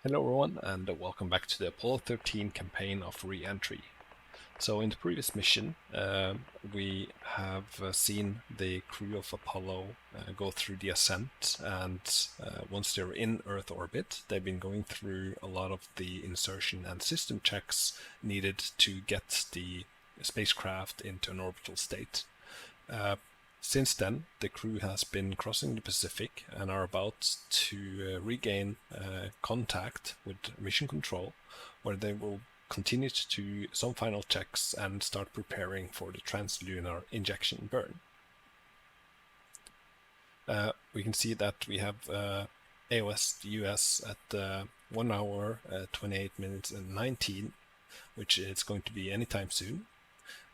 Hello everyone, and welcome back to the Apollo 13 campaign of Reentry. So in the previous mission, we have seen the crew of Apollo go through the ascent, and once they're in Earth orbit, they've been going through a lot of the insertion and system checks needed to get the spacecraft into an orbital state. Since then, the crew has been crossing the Pacific and are about to regain contact with Mission Control, where they will continue to do some final checks and start preparing for the Trans-Lunar Injection burn. We can see that we have AOS US at 1 hour, 28 minutes and 19, which is going to be anytime soon.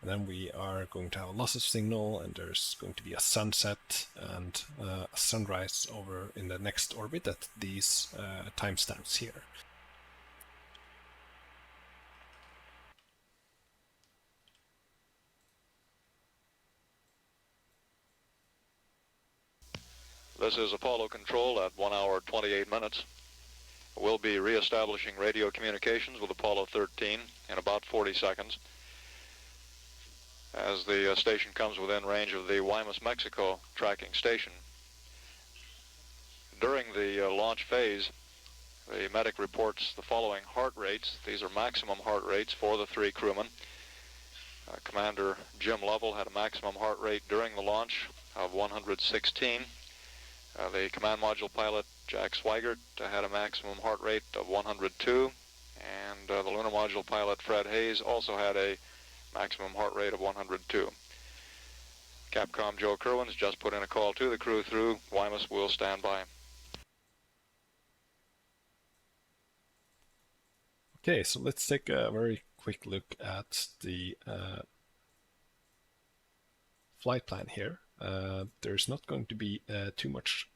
And then we are going to have a loss of signal, and there's going to be a sunset and a sunrise over in the next orbit at these timestamps here. This is Apollo Control at 1 hour 28 minutes. We'll be re-establishing radio communications with Apollo 13 in about 40 seconds. As the station comes within range of the Guaymas, Mexico tracking station. During the launch phase, the medic reports the following heart rates. These are maximum heart rates for the 3 crewmen. Commander Jim Lovell had a maximum heart rate during the launch of 116. The command module pilot Jack Swigert had a maximum heart rate of 102. And the lunar module pilot Fred Hayes also had a maximum heart rate of 102. Capcom Joe Kerwin's just put in a call to the crew through Guaymas. Will stand by. Okay, so let's take a very quick look at the flight plan here. There's not going to be too much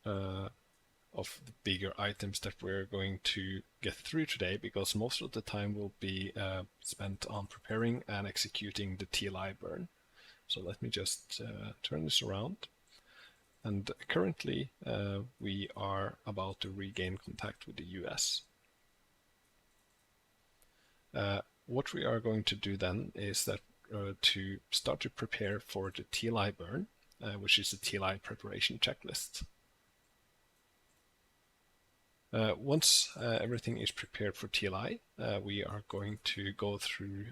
of the bigger items that we're going to get through today, because most of the time will be spent on preparing and executing the TLI burn. So let me just turn this around. And currently we are about to regain contact with the US. What we are going to do then is that to start to prepare for the TLI burn, which is the TLI preparation checklist. Once everything is prepared for TLI, we are going to go through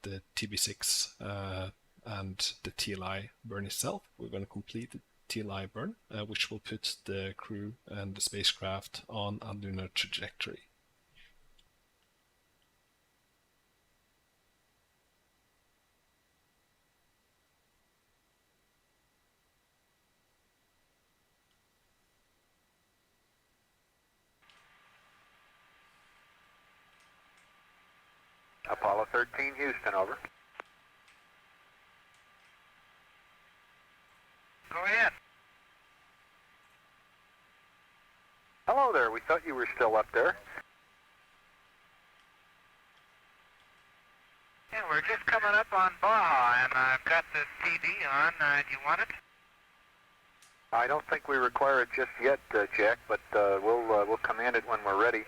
the TB6 and the TLI burn itself. We're going to complete the TLI burn, which will put the crew and the spacecraft on a lunar trajectory. Apollo 13, Houston, over. Go ahead. Hello there, we thought you were still up there. Yeah, we're just coming up on Waugh, and I've got the TV on. Do you want it? I don't think we require it just yet, Jack, but we'll command it when we're ready.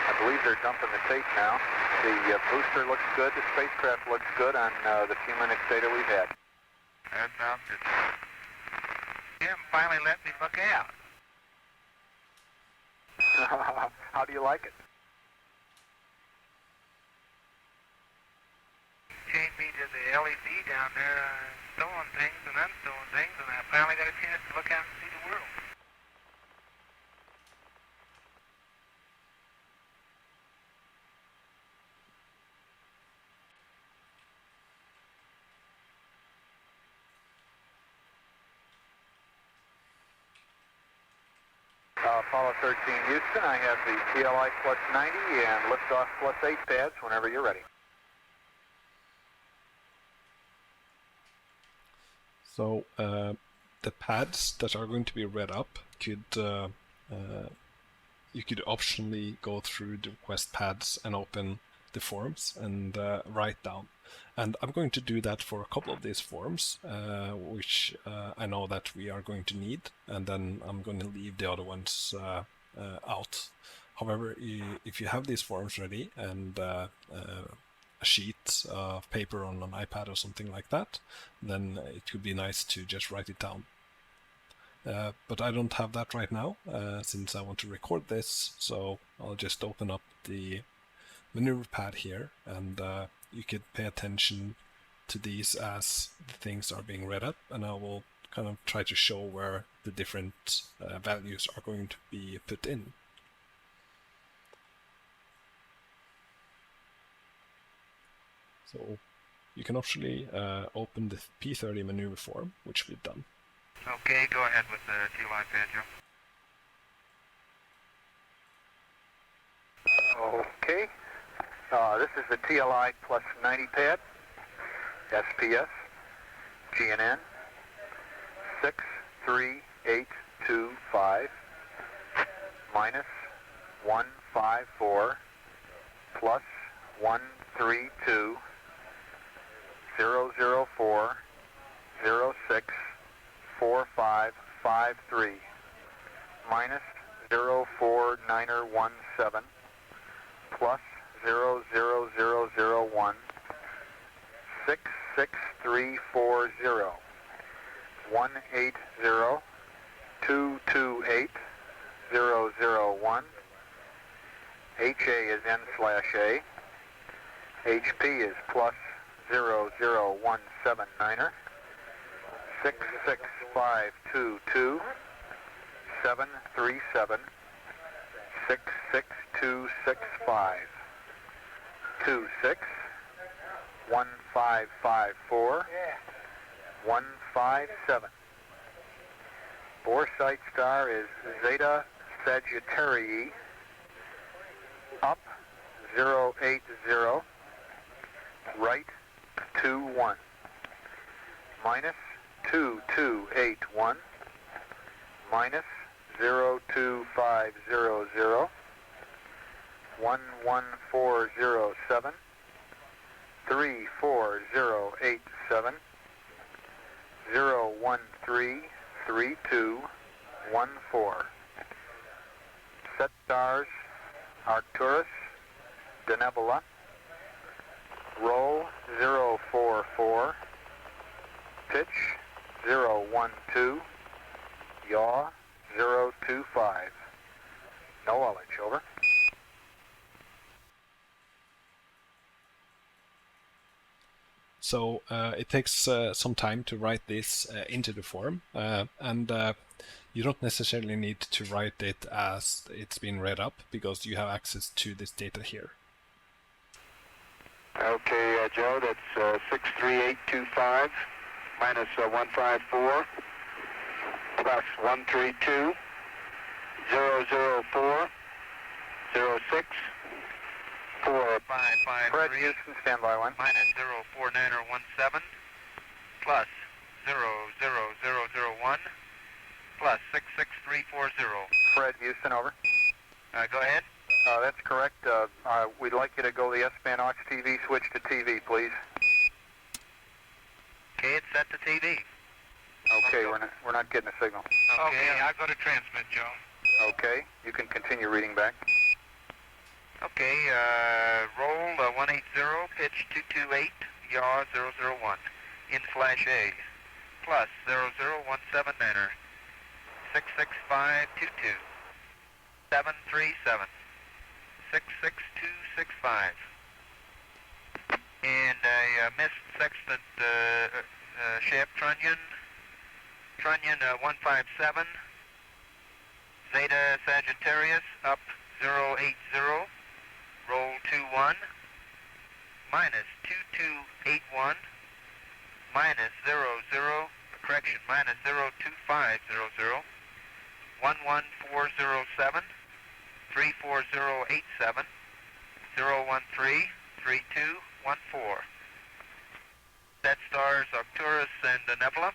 I believe they're dumping the tape now. The booster looks good, the spacecraft looks good on the few minutes data we've had. That sounds good. Jim finally let me look out. How do you like it? Chained me to the LED down there, stolen things and unstolen things, and I finally got a chance to look out and see the world. Apollo 13, Houston, I have the TLI plus 90 and liftoff plus 8 pads whenever you're ready. So the pads that are going to be read up could you could optionally go through the request pads and open the forms and write down. And I'm going to do that for a couple of these forms, which I know that we are going to need, and then I'm going to leave the other ones out. However, if you have these forms ready and a sheet of paper on an iPad or something like that, then it could be nice to just write it down. But I don't have that right now, since I want to record this, so I'll just open up the maneuver pad here, and you could pay attention to these as the things are being read up, and I will kind of try to show where the different values are going to be put in. So you can actually open the P30 maneuver form, which we've done. Okay, go ahead with the TLI pad, Joe. Okay. This is the TLI plus 90 pad, SPS, GNN, 63825, minus 154, plus 132, 004, 06, 4553, minus 04917, plus 00001, 66340, 180, 228, 001, HA is N/A, HP is plus 00179er, 66522, 737, 66265, 26, 1554, 157. Bore sight star is Zeta Sagittarii, up 080, right 21, minus 2281, minus 02500, 11407, 34087, 0133214. Set stars Arcturus, Denebola, roll 044, pitch 012, yaw 025. No ullage, over. So it takes some time to write this into the form, and you don't necessarily need to write it as it's been read up, because you have access to this data here. Okay, Joe, that's 63825 minus 154 plus 132 004 06 4553. Fred Houston, standby one. Minus 04917 plus 00001 plus 66340. Fred Houston, over. Go ahead. That's correct. We'd like you to go the S-band aux TV switch to TV, please. Okay, it's set to TV. Okay, we're not getting a signal. Okay, I'll go to transmit, Joe. Okay, you can continue reading back. Okay, roll 180, pitch 228, yaw 001, in/A, plus 00179er, 66522, 737, 66265. And I missed sextant shaft trunnion 157, Zeta Sagittarius up 080, roll 21, minus 2281, minus minus 02500, 11407, 34087, 0133214. Set stars Arcturus and Nebula.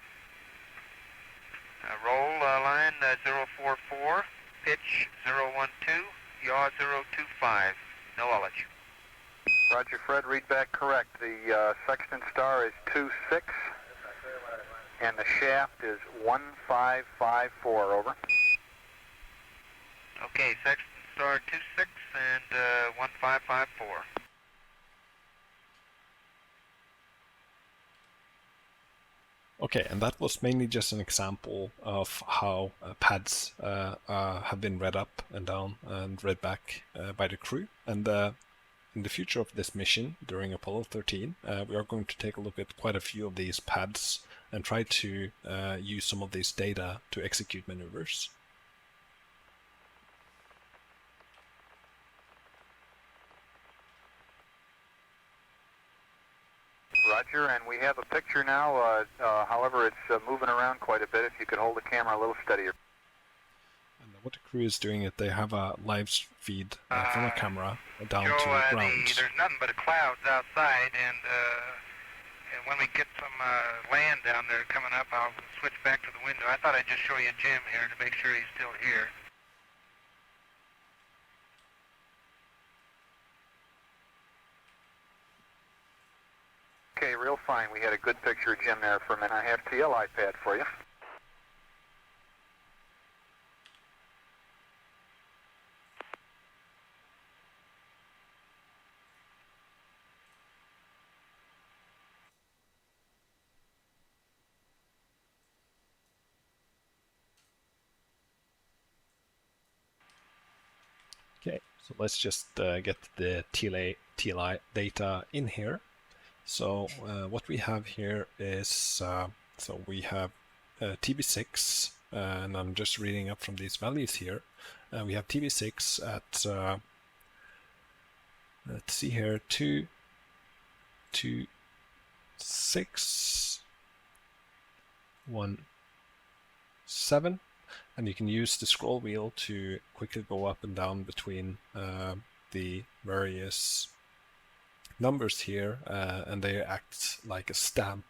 Roll line 044, pitch 012, yaw 025. No ullage. Roger, Fred, read back correct. The sextant star is 26, and the shaft is 1554, over. Okay, sextant star 26, 1554. Okay, and that was mainly just an example of how pads have been read up and down and read back by the crew. And in the future of this mission, during Apollo 13, we are going to take a look at quite a few of these pads and try to use some of these data to execute maneuvers. Roger, and we have a picture now. However, it's moving around quite a bit. If you could hold the camera a little steadier. And what the crew is doing is they have a live feed from a camera down Joe, to ground. there's nothing but clouds outside, and when we get some land down there coming up, I'll switch back to the window. I thought I'd just show you Jim here to make sure he's still here. Okay, real fine. We had a good picture of Jim there for a minute. I have TLI pad for you. Okay, so let's just get the TLI data in here. So what we have here is, so we have TB6, and I'm just reading up from these values here. We have TB6 at, let's see here, 2, 2, 6, 1, 7. And you can use the scroll wheel to quickly go up and down between the various numbers here, and they act like a stamp.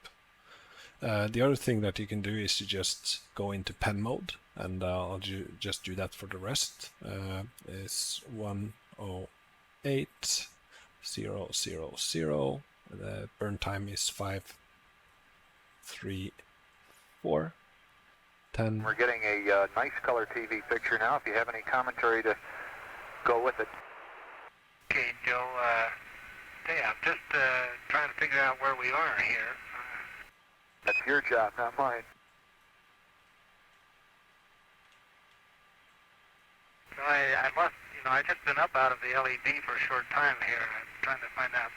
The other thing that you can do is to just go into pen mode, and I'll just do that for the rest. Is 108 000. The burn time is 534. 10. We're getting a nice color TV picture now. If you have any commentary to go with it. Okay, Joe, yeah, I'm just trying to figure out where we are here. That's your job, not mine. I must, I just been up out of the LED for a short time here. I'm trying to find out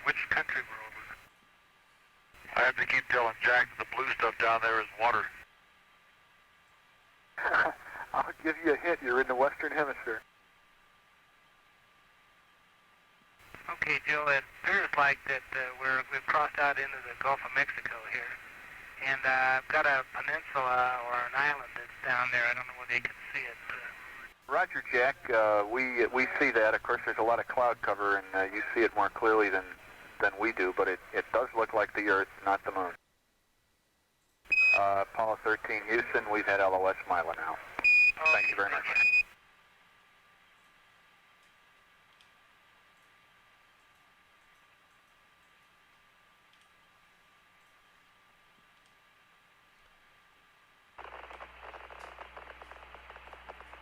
which country we're over. I have to keep telling Jack the blue stuff down there is water. I'll give you a hint. You're in the Western Hemisphere. Okay, Joe, it appears like that we've crossed out into the Gulf of Mexico here. And I've got a peninsula or an island that's down there. I don't know whether you can see it. Roger, Jack. We see that. Of course, there's a lot of cloud cover, and you see it more clearly than we do, but it does look like the Earth, not the Moon. Apollo 13 Houston, we've had LOS Mila now. Thank you very much.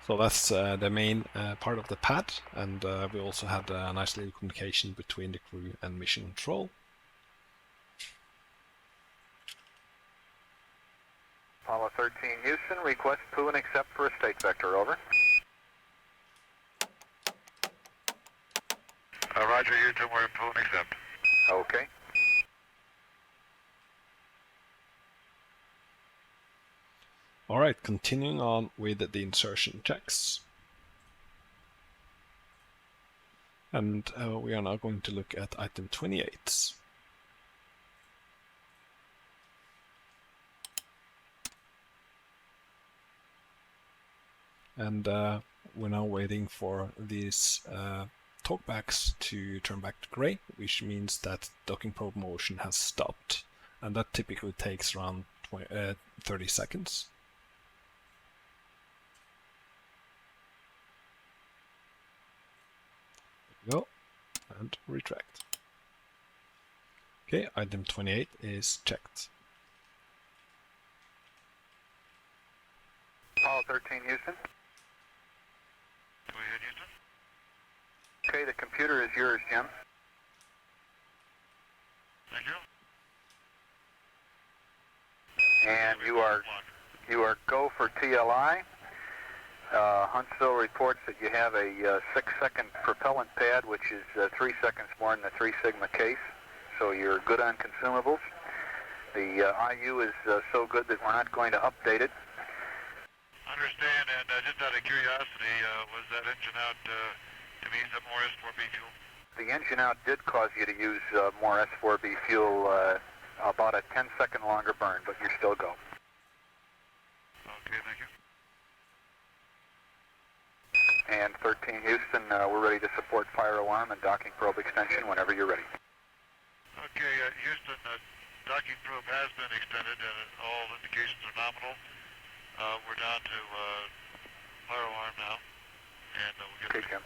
So that's the main part of the pad, and we also had a nice little communication between the crew and mission control. Apollo 13 Houston, request POO and accept for a state vector, over. Roger, Houston, we're in POO and accept. Okay. All right, continuing on with the insertion checks. And we are now going to look at item 28. And we're now waiting for these talkbacks to turn back to gray, which means that docking probe motion has stopped. And that typically takes around 30 seconds. Go and retract. Okay, item 28 is checked. Apollo 13 Houston. Go ahead, Houston. Okay, the computer is yours, Jim. Thank you. And you are go for TLI. Huntsville reports that you have a 6-second propellant pad, which is 3 seconds more than the 3 sigma case. So you're good on consumables. The IU is so good that we're not going to update it. Understand, and just out of curiosity, was that engine out to mean some more S4B fuel? The engine out did cause you to use more S4B fuel, about a 10-second longer burn, but you still go. Okay, thank you. And 13 Houston, we're ready to support fire alarm and docking probe extension whenever you're ready. Okay, Houston, docking probe has been extended and all indications are nominal. We're down to fire alarm now, and we'll get Okay, Jim.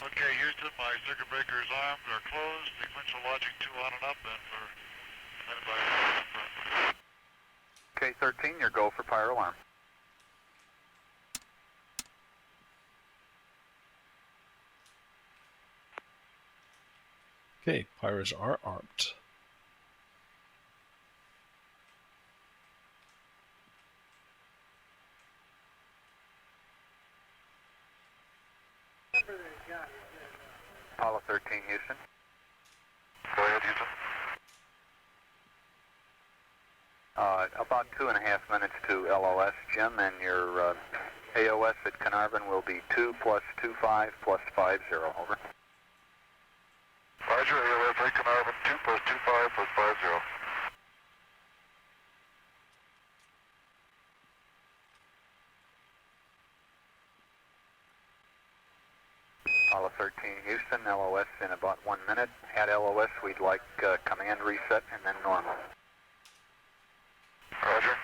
Okay, Houston, my circuit breaker's arms are closed, sequential logic 2 on and up, and we're headed by Okay, 13, your go for fire alarm. Okay, pyros are armed. Apollo 13 Houston. Go ahead, Houston. About 2.5 minutes to LOS, Jim, and your AOS at Carnarvon will be 2 plus 25 plus 50, over. Roger, AOS 8 Carnarvon, 2 plus 25 plus 50. Apollo 13 Houston, LOS in about 1 minute. At LOS, we'd like command reset and then normal. Roger.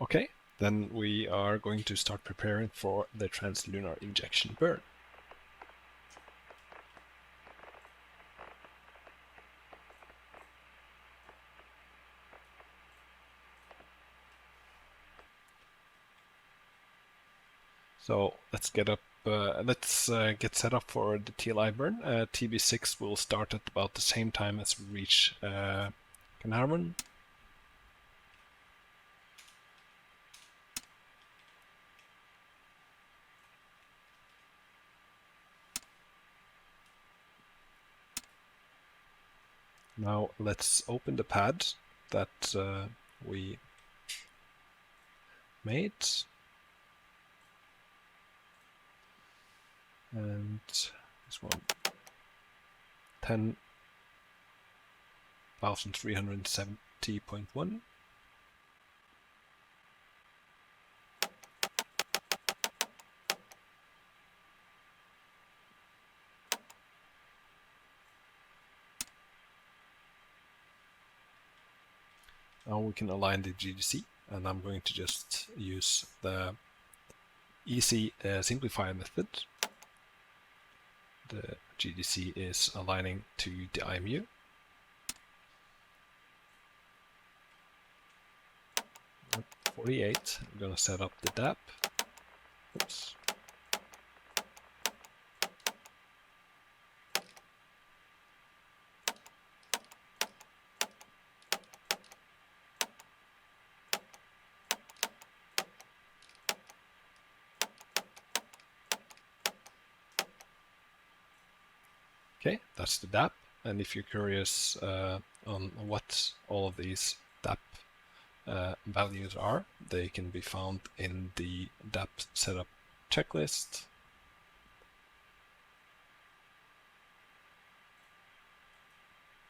Okay, then we are going to start preparing for the Trans-Lunar Injection burn. So let's get up. Let's get set up for the TLI burn. TB6 will start at about the same time as we reach Carnarvon. Now let's open the pad that we made. And this one, 10,370.1. Now we can align the GDC, and I'm going to just use the easy simplifier method. The GDC is aligning to the IMU. At 48, I'm going to set up the DAP. Oops. Okay, that's the DAP, and if you're curious on what all of these DAP values are, they can be found in the DAP setup checklist.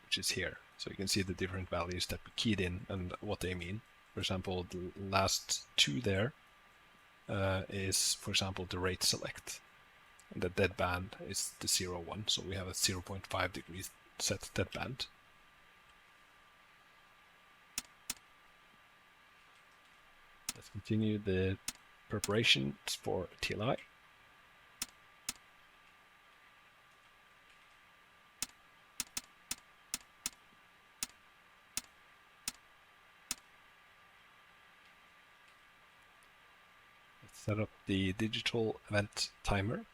Which is here. So you can see the different values that we keyed in and what they mean. For example, the last two there is, for example, the rate select. And the dead band is the 0, 1, so we have a 0.5 degrees set dead band. Let's continue the preparations for TLI. Let's set up the digital event timer.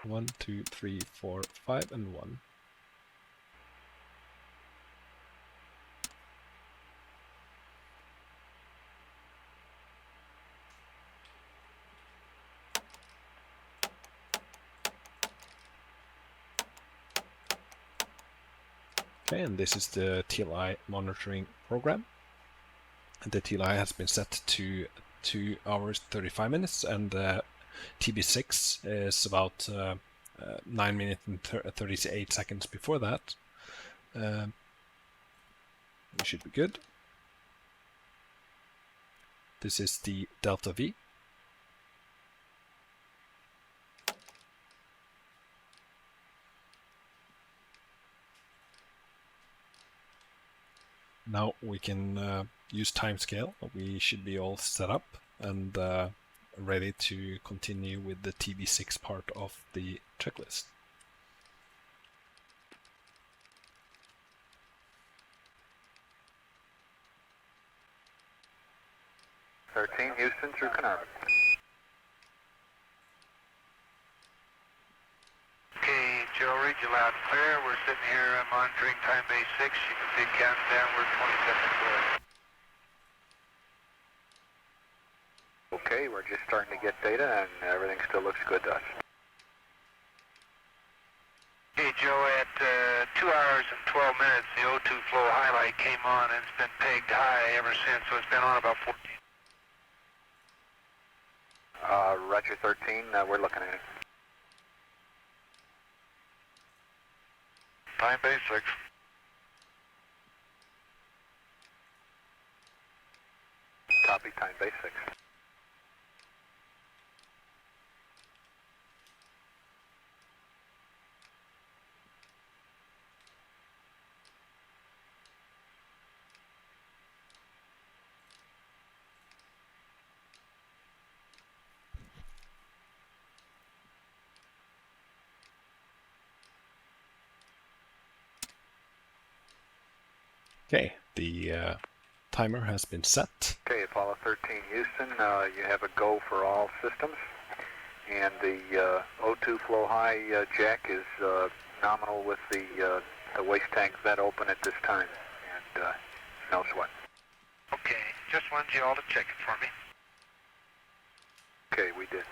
1, 2, 3, 4, 5, and 1. Okay, and this is the TLI monitoring program. And the TLI has been set to 2 hours 35 minutes, and TB6 is about 9 minutes and 38 seconds before that. We should be good. This is the delta V. Now we can use timescale. We should be all set up and ready to continue with the TB6 part of the checklist. Houston through Carnarvon. Okay, Joe, read you loud and clear. We're sitting here monitoring time base 6. You can see counting down. We're 20 seconds away. Okay, we're just starting to get data and everything still looks good to us. Hey, Joe, at 2 hours and 12 minutes, the O2 flow highlight came on and it's been pegged high ever since, so it's been on about 14. Roger 13, we're looking at it. Time base 6. Copy, time base 6. Okay, the timer has been set. Okay, Apollo 13 Houston, you have a go for all systems. And the O2 flow high jack is nominal with the waste tank vent open at this time. And no sweat. Okay, just wanted you all to check it for me. Okay, we did.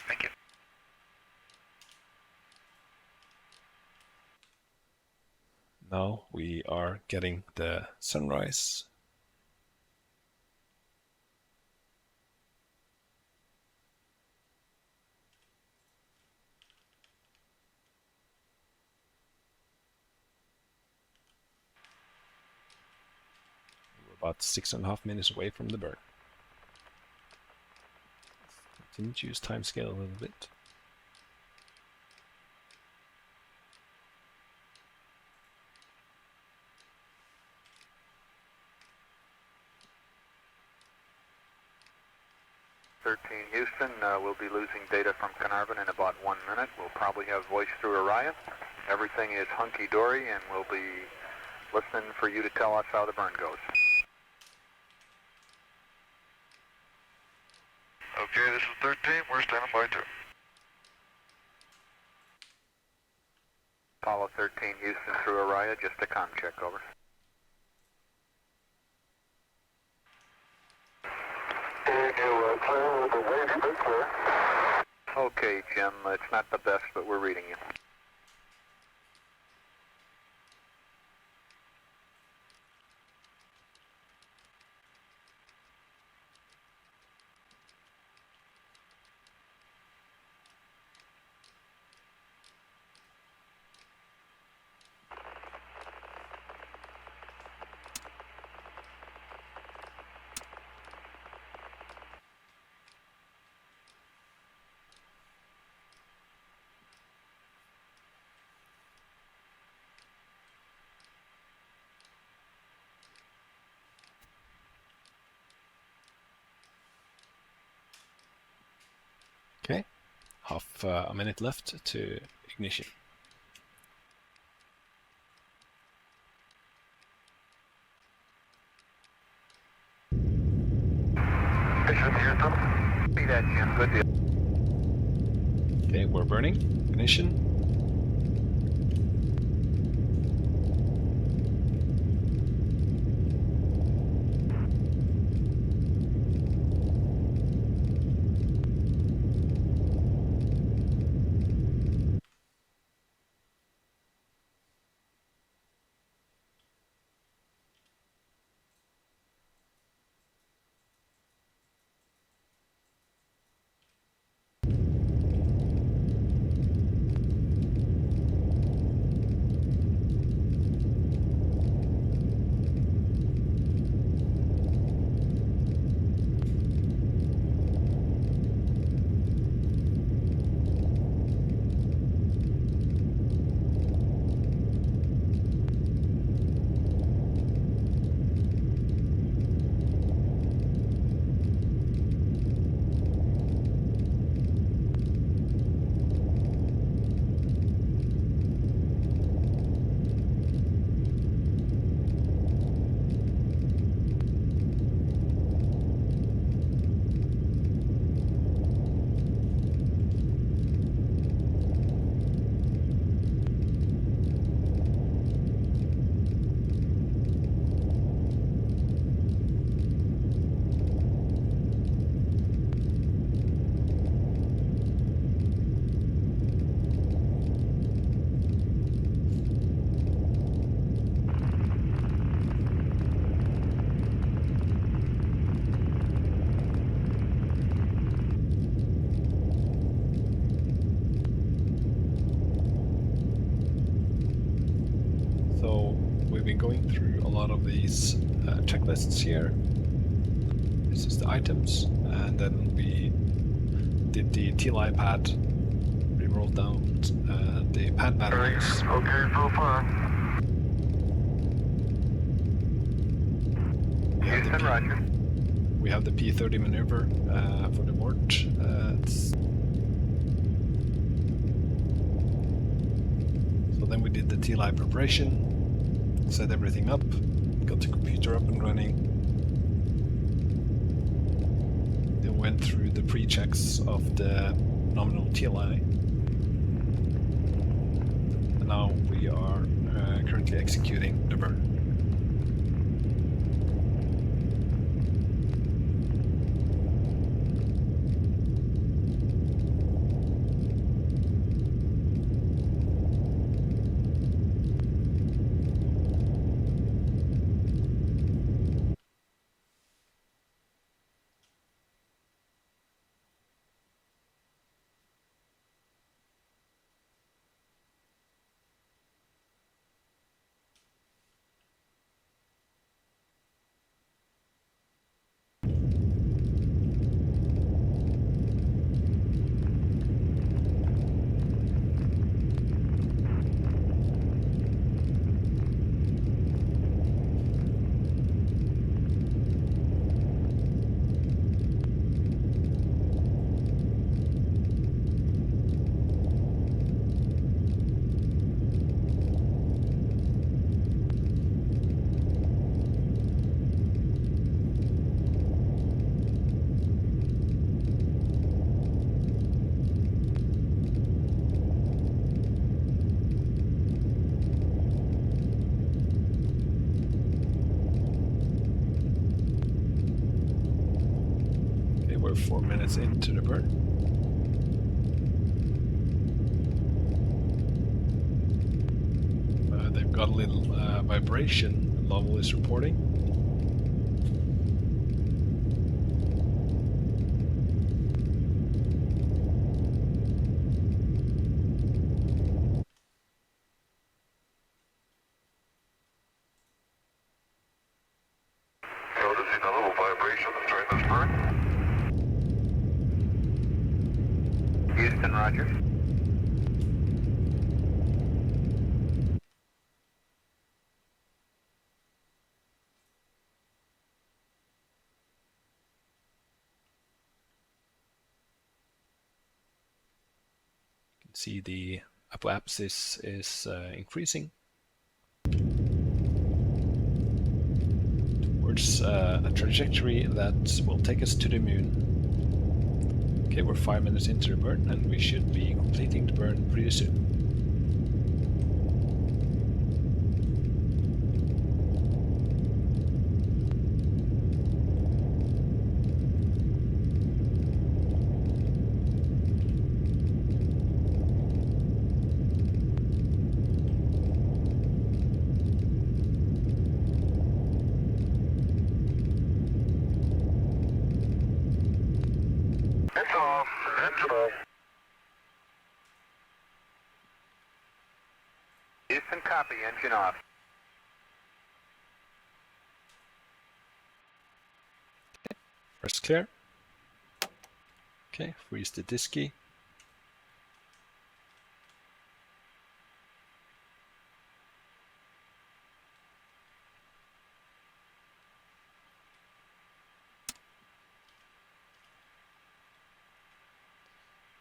Thank you. Now we are getting the sunrise. We're about 6.5 minutes away from the burn. Let's continue to use timescale a little bit. Houston, we'll be losing data from Carnarvon in about 1 minute. We'll probably have voice through Orion. Everything is hunky-dory, and we'll be listening for you to tell us how the burn goes. Okay, this is 13. We're standing by too. Apollo 13 Houston through Orion, just a comm check, over. Okay, Jim, it's not the best, but we're reading you. half a minute left to ignition. See that, Jim. Good deal. Okay, we're burning. Ignition. Going through a lot of these checklists here. This is the items, and then we did the TLI pad. We rolled down the pad batteries. Okay, so far. Houston, roger. We have the P30 maneuver for the board. So then we did the TLI preparation. Set everything up, got the computer up and running, then went through the pre-checks of the nominal TLI, and now we are currently executing the burn. We're 4 minutes into the burn. They've got a little vibration, Lovell is reporting. Noticing a little vibration during this burn. Houston, roger. see the apoapsis is increasing towards a trajectory that will take us to the moon. Okay, we're 5 minutes into the burn, and we should be completing the burn pretty soon. Houston, copy, engine off. First clear. Okay, freeze the disk key.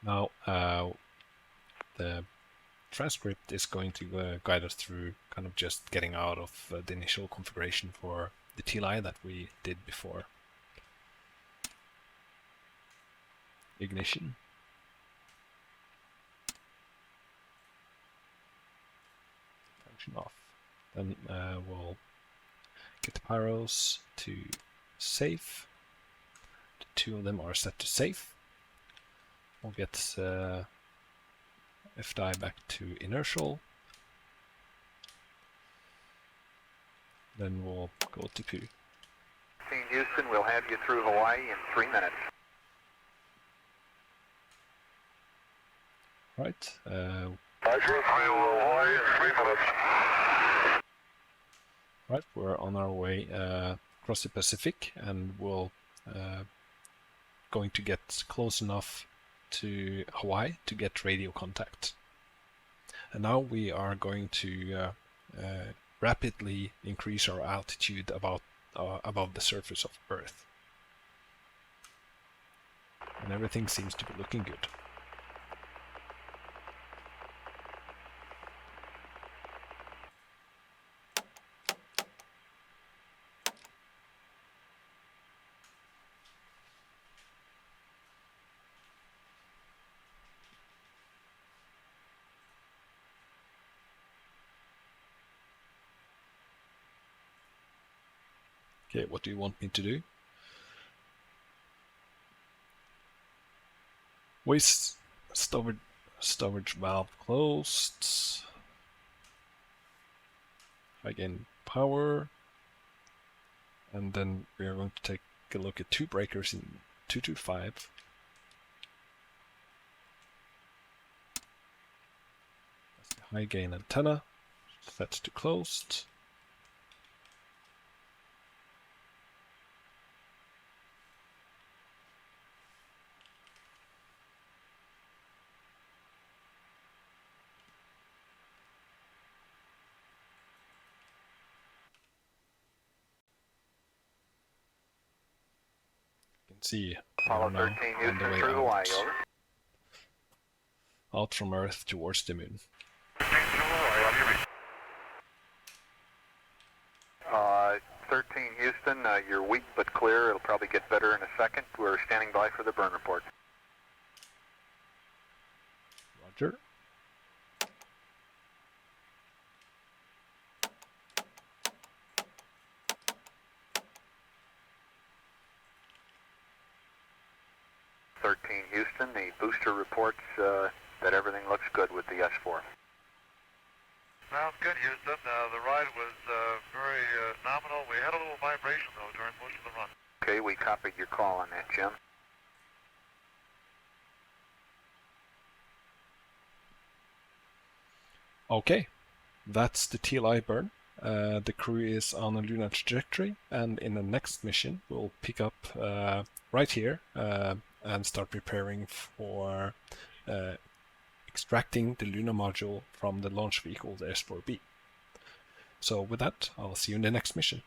Now the transcript is going to guide us through kind of just getting out of the initial configuration for the TLI that we did before. Ignition. Function off. Then we'll get the pyros to safe. The two of them are set to safe. We'll get FDI back to inertial. Then we'll go to PU. Houston, we'll have you through Hawaii in 3 minutes. Right. Right, we're on our way across the Pacific, and we'll going to get close enough to Hawaii to get radio contact. And now we are going to rapidly increase our altitude above the surface of Earth. And everything seems to be looking good. Okay, what do you want me to do? Waste storage valve closed. Again, power. And then we are going to take a look at two breakers in 225. That's the high gain antenna. Set to closed. See Apollo 13, Houston, through Hawaii, over. Out from Earth towards the moon. 13, Houston, you're weak but clear. It'll probably get better in a second. We're standing by for the burn report. Roger. Houston, the booster reports that everything looks good with the S4. Sounds good, Houston. The ride was very nominal. We had a little vibration, though, during most of the run. Okay, we copied your call on that, Jim. Okay, that's the TLI burn. The crew is on a lunar trajectory, and in the next mission we'll pick up right here and start preparing for extracting the lunar module from the launch vehicle, the S4B. So with that, I'll see you in the next mission.